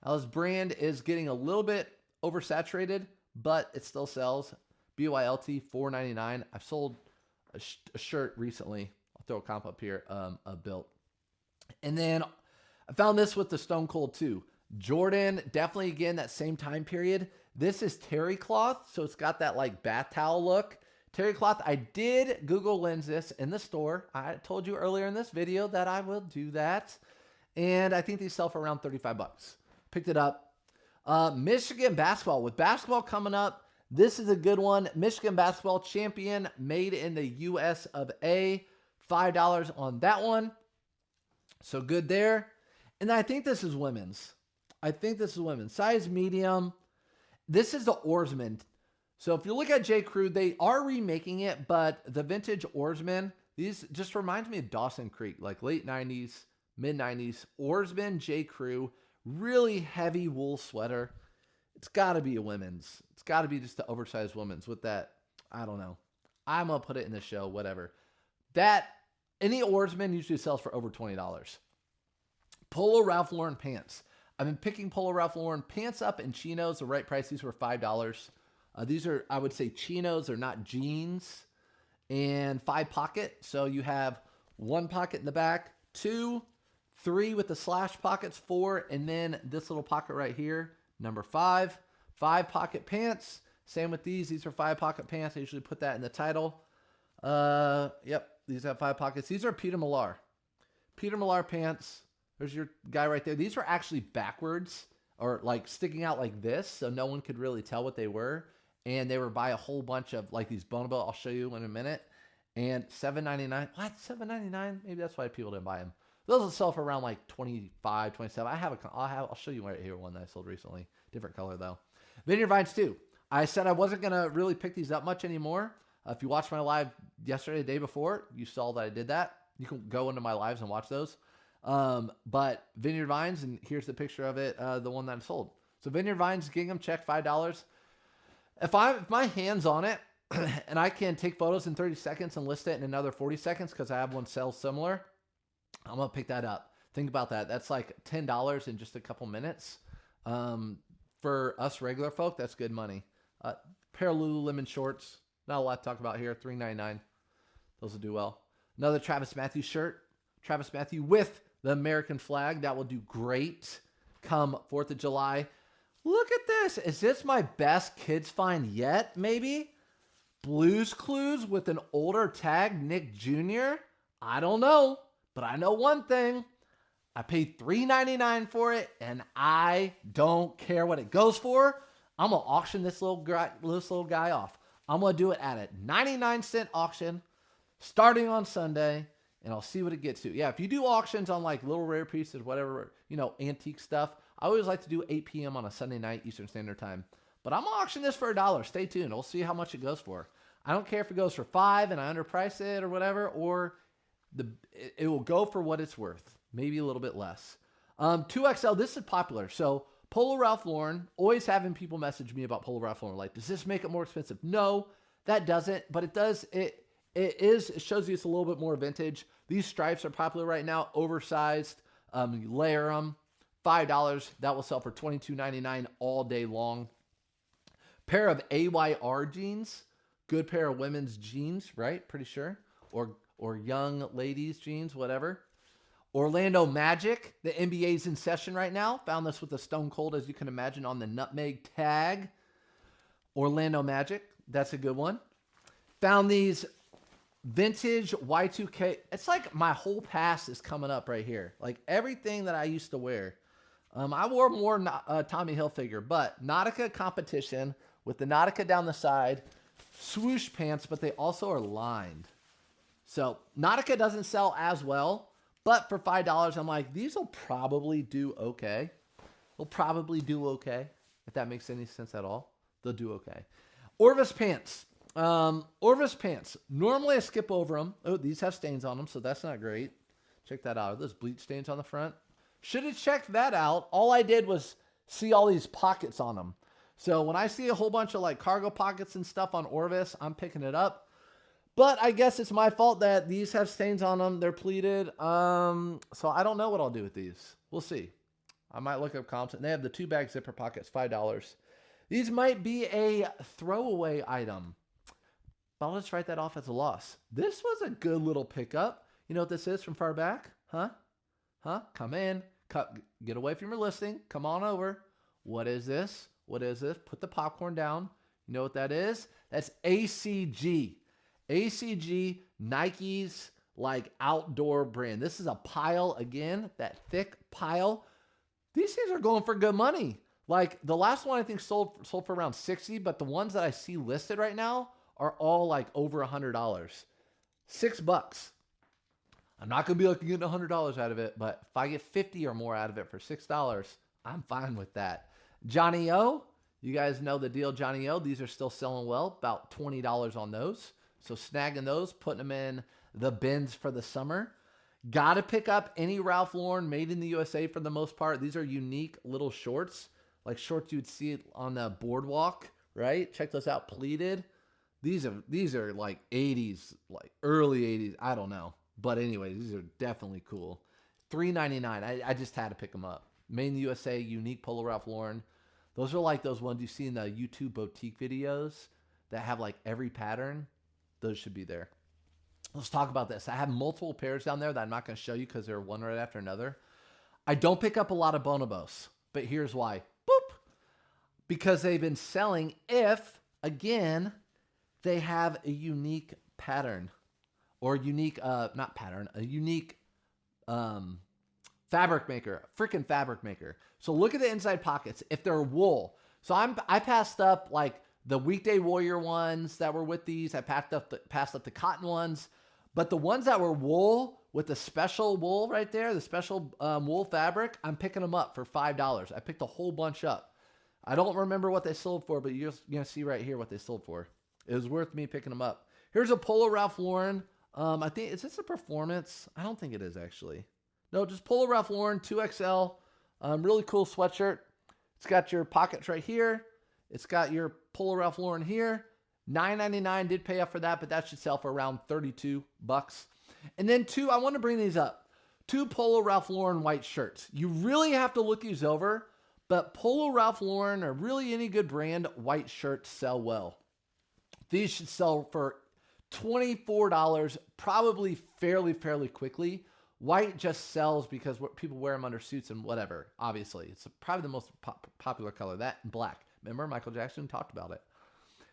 Now this brand is getting a little bit oversaturated, but it still sells. BYLT, $4.99. I've sold a shirt recently. I'll throw a comp up here, built. And then I found this with the Stone Cold too. Jordan, definitely again, that same time period. This is terry cloth, so it's got that like bath towel look. Terry cloth, I did Google Lens this in the store. I told you earlier in this video that I will do that. And I think these sell for around $35. Picked it up. Michigan basketball. With basketball coming up, this is a good one. Michigan basketball champion, made in the US of A. $5 on that one. So good there. And I think this is women's. Size medium. This is the Oarsman. So if you look at J.Crew, they are remaking it, but the vintage Oarsman, these just reminds me of Dawson Creek, like late 90s, mid 90s. Oarsman, J.Crew, really heavy wool sweater. It's got to be a women's. It's got to be just the oversized women's with that. I don't know. I'm going to put it in the show, whatever. Any Oarsman usually sells for over $20. Polo Ralph Lauren pants. I've been picking Polo Ralph Lauren pants up in chinos, the right price. These were $5. These are, I would say, chinos. They're not jeans. And 5 pocket. So you have 1 pocket in the back, 2, 3 with the slash pockets, 4, and then this little pocket right here, number 5. 5 pocket pants. Same with these. These are 5 pocket pants. I usually put that in the title. Yep, these have 5 pockets. These are Peter Millar. Peter Millar pants. There's your guy right there. These were actually backwards or like sticking out like this, so no one could really tell what they were. And they were by a whole bunch of like these Bonobo. I'll show you in a minute. And $7.99. What? $7.99? Maybe that's why people didn't buy them. Those will sell for around like $25, $27. I'll show you right here one that I sold recently. Different color though. Vineyard Vines too. I said I wasn't gonna really pick these up much anymore. If you watched my live yesterday, the day before, you saw that I did that. You can go into my lives and watch those. But Vineyard Vines, and here's the picture of it, the one that I sold. So Vineyard Vines, Gingham, check $5. If my hand's on it and I can take photos in 30 seconds and list it in another 40 seconds because I have one sell similar, I'm gonna pick that up. Think about that. That's like $10 in just a couple minutes. For us regular folk, that's good money. Pair of Lululemon shorts, Not a lot to talk about here. $3.99. Those will do well. Another Travis Matthew shirt. Travis Matthew with the American flag. That will do great come 4th of July. Look at this. Is this my best kids find yet, maybe? Blues Clues with an older tag, Nick Jr.? I don't know, but I know one thing. I paid $3.99 for it, and I don't care what it goes for. I'm going to auction this little guy off. I'm going to do it at a 99-cent auction starting on Sunday, and I'll see what it gets to. Yeah, if you do auctions on like little rare pieces, whatever, you know, antique stuff, I always like to do 8 p.m. on a Sunday night, Eastern Standard Time. But I'm going to auction this for $1. Stay tuned. We'll see how much it goes for. I don't care if it goes for $5 and I underprice it or whatever, or it will go for what it's worth. Maybe a little bit less. 2XL, this is popular. So Polo Ralph Lauren, always having people message me about Polo Ralph Lauren. Like, does this make it more expensive? No, that doesn't. But it does. It shows you it's a little bit more vintage. These stripes are popular right now. Oversized. You layer them. $5. That will sell for $22.99 all day long. Pair of AYR jeans. Good pair of women's jeans, right? Pretty sure. Or young ladies jeans, whatever. Orlando Magic. The NBA's in session right now. Found this with the Stone Cold, as you can imagine, on the nutmeg tag. Orlando Magic. That's a good one. Found these vintage Y2K. It's like my whole past is coming up right here. Like everything that I used to wear. I wore more Tommy Hilfiger, but Nautica competition with the Nautica down the side. Swoosh pants, but they also are lined. So Nautica doesn't sell as well, but for $5, I'm like, these will probably do okay. They'll probably do okay, if that makes any sense at all. They'll do okay. Orvis pants. Orvis pants. Normally I skip over them. Oh, these have stains on them, so that's not great. Check that out. Are those bleach stains on the front? Should have checked that out. All I did was see all these pockets on them. So when I see a whole bunch of like cargo pockets and stuff on Orvis, I'm picking it up. But I guess it's my fault that these have stains on them. They're pleated. So I don't know what I'll do with these. We'll see. I might look up comps. And they have the 2-bag zipper pockets, $5. These might be a throwaway item. But I'll just write that off as a loss. This was a good little pickup. You know what this is from far back? Huh? Come in. Get away from your listing. Come on over. What is this? What is this? Put the popcorn down. You know what that is? That's ACG. ACG, Nike's like outdoor brand. This is a pile again, that thick pile. These things are going for good money. Like the last one I think sold for around 60, but the ones that I see listed right now are all like over $100. $6. I'm not gonna be like getting $100 out of it, but if I get 50 or more out of it for $6, I'm fine with that. Johnny O, you guys know the deal, Johnny O. These are still selling well, about $20 on those. So snagging those, putting them in the bins for the summer. Got to pick up any Ralph Lauren made in the USA for the most part. These are unique little shorts, like shorts you'd see on the boardwalk, right? Check those out, pleated. These are like 80s, like early 80s. I don't know. But anyway, these are definitely cool. $3.99. I just had to pick them up. Made in the USA, unique Polo Ralph Lauren. Those are like those ones you see in the YouTube boutique videos that have like every pattern. Those should be there. Let's talk about this. I have multiple pairs down there that I'm not going to show you because they're one right after another. I don't pick up a lot of bonobos, but here's why. Boop. Because they've been selling if, again, they have a unique pattern or unique, not pattern, a unique fabric maker, freaking fabric maker. So look at the inside pockets. If they're wool. So I passed up like the Weekday Warrior ones that were with these. I passed up the cotton ones. But the ones that were wool with the special wool right there, the special wool fabric, I'm picking them up for $5. I picked a whole bunch up. I don't remember what they sold for, but you're going to see right here what they sold for. It was worth me picking them up. Here's a Polo Ralph Lauren. I think, is this a performance? I don't think it is actually. No, just Polo Ralph Lauren, 2XL. Really cool sweatshirt. It's got your pockets right here. It's got your Polo Ralph Lauren here. $9.99 did pay up for that, but that should sell for around $32. And then I want to bring these up. 2 Polo Ralph Lauren white shirts. You really have to look these over, but Polo Ralph Lauren or really any good brand, white shirts sell well. These should sell for $24, probably fairly quickly. White just sells because people wear them under suits and whatever, obviously. It's probably the most popular color, that and black. Remember, Michael Jackson talked about it.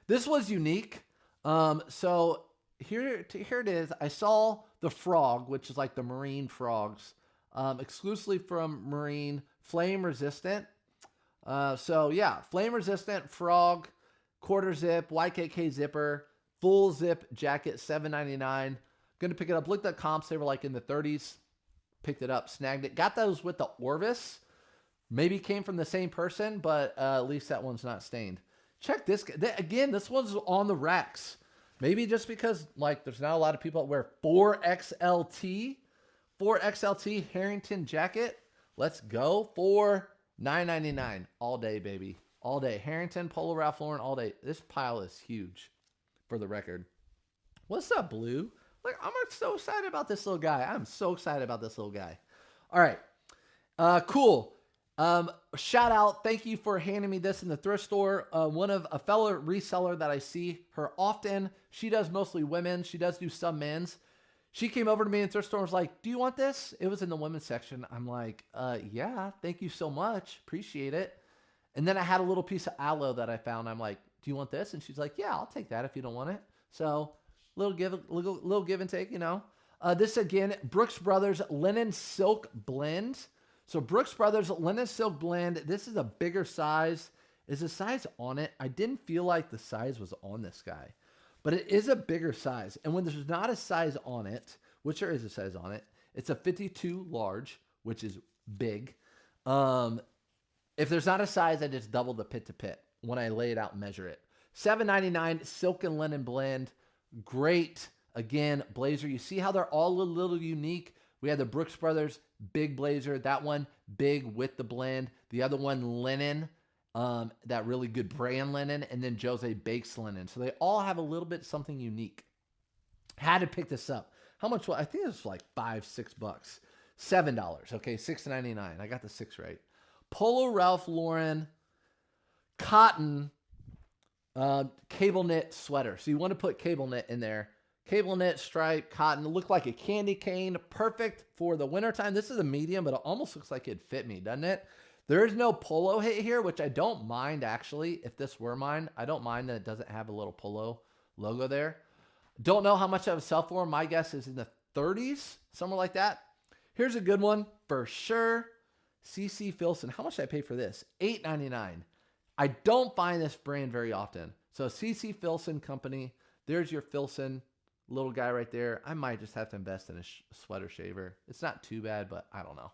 This was unique. So here it is. I saw the frog, which is like the marine frogs, exclusively from Marine, flame resistant. So yeah, flame resistant frog, quarter zip, YKK zipper, full zip jacket, $7.99. Going to pick it up. Looked at comps. They were like in the 30s. Picked it up, snagged it. Got those with the Orvis. Maybe came from the same person, but at least that one's not stained. Check this. Again, this one's on the racks. Maybe just because like there's not a lot of people that wear 4XLT. 4XLT Harrington jacket. Let's go for $9.99 all day, baby. All day. Harrington, Polo, Ralph Lauren, all day. This pile is huge for the record. What's up, Blue? Like, I'm so excited about this little guy. I'm so excited about this little guy. All right. Cool. Shout out. Thank you for handing me this in the thrift store. One of a fellow reseller that I see her often. She does mostly women. She does do some men's. She came over to me in the thrift store and was like, do you want this? It was in the women's section. I'm like, yeah, thank you so much. Appreciate it. And then I had a little piece of aloe that I found. I'm like, do you want this? And she's like, yeah, I'll take that if you don't want it. So little give and take, you know. This again, Brooks Brothers Linen Silk Blend. So Brooks Brothers Linen Silk Blend. This is a bigger size. Is the size on it? I didn't feel like the size was on this guy, but it is a bigger size. And when there's not a size on it, which there is a size on it, it's a 52 large, which is big. If there's not a size, I just double the pit to pit when I lay it out and measure it. $7.99 silk and linen blend. Great. Again, blazer. You see how they're all a little unique? We had the Brooks Brothers big blazer. That one big with the blend. The other one linen. That really good brand linen. And then Jose Bakes linen. So they all have a little bit something unique. Had to pick this up. How much? I think it was like $5-6. $7. Okay, $6.99. I got the 6 right. Polo Ralph Lauren cotton cable knit sweater. So you want to put cable knit in there. Cable knit, stripe, cotton. It looked like a candy cane. Perfect for the wintertime. This is a medium, but it almost looks like it'd fit me, doesn't it? There is no Polo hit here, which I don't mind, actually. If this were mine, I don't mind that it doesn't have a little Polo logo there. Don't know how much I would sell for. My guess is in the 30s, somewhere like that. Here's a good one for sure. CC Filson. How much did I pay for this? $8.99. I don't find this brand very often. So CC Filson Company. There's your Filson little guy right there. I might just have to invest in a sweater shaver. It's not too bad, but I don't know.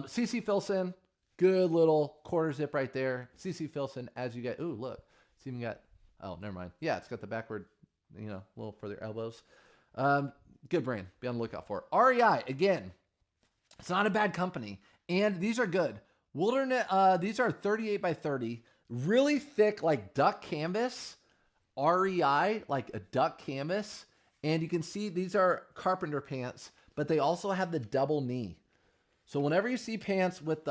CC Filson. Good little quarter zip right there. CC Filson as you get. Ooh, look. It's even got. Oh, never mind. Yeah, it's got the backward, you know, a little further elbows. Good brand. Be on the lookout for it. REI, again. It's not a bad company. And these are good. Wilderness, these are 38 by 30. Really thick, like duck canvas. REI, like a duck canvas. And you can see these are carpenter pants, but they also have the double knee. So whenever you see pants with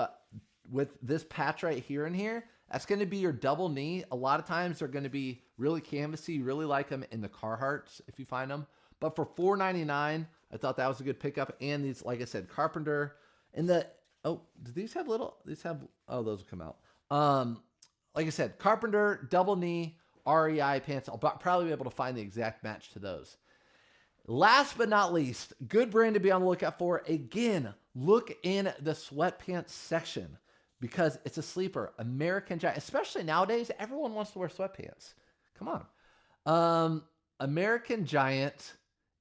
this patch right here and here, that's going to be your double knee. A lot of times they're going to be really canvasy. Really like them in the Carhartts if you find them. But for $4.99, I thought that was a good pickup. And these, like I said, carpenter. And the, oh, do these have little, these have, oh, those will come out. Like I said, carpenter, double knee, REI pants. I'll probably be able to find the exact match to those. Last but not least, good brand to be on the lookout for. Again, look in the sweatpants section because it's a sleeper. American Giant, especially nowadays, everyone wants to wear sweatpants. Come on. American Giant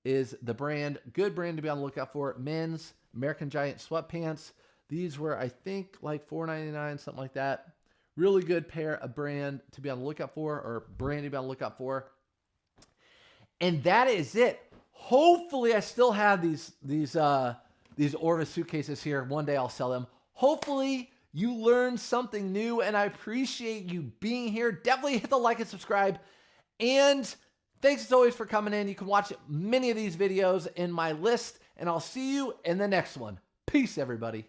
is the brand. Good brand to be on the lookout for. Men's American Giant sweatpants. These were, I think, like $4.99, something like that. Really good pair of brand to be on the lookout for, or brand to be on the lookout for. And that is it. Hopefully, I still have these Orvis suitcases here. One day I'll sell them. Hopefully, you learned something new, and I appreciate you being here. Definitely hit the like and subscribe. And thanks as always for coming in. You can watch many of these videos in my list, and I'll see you in the next one. Peace, everybody.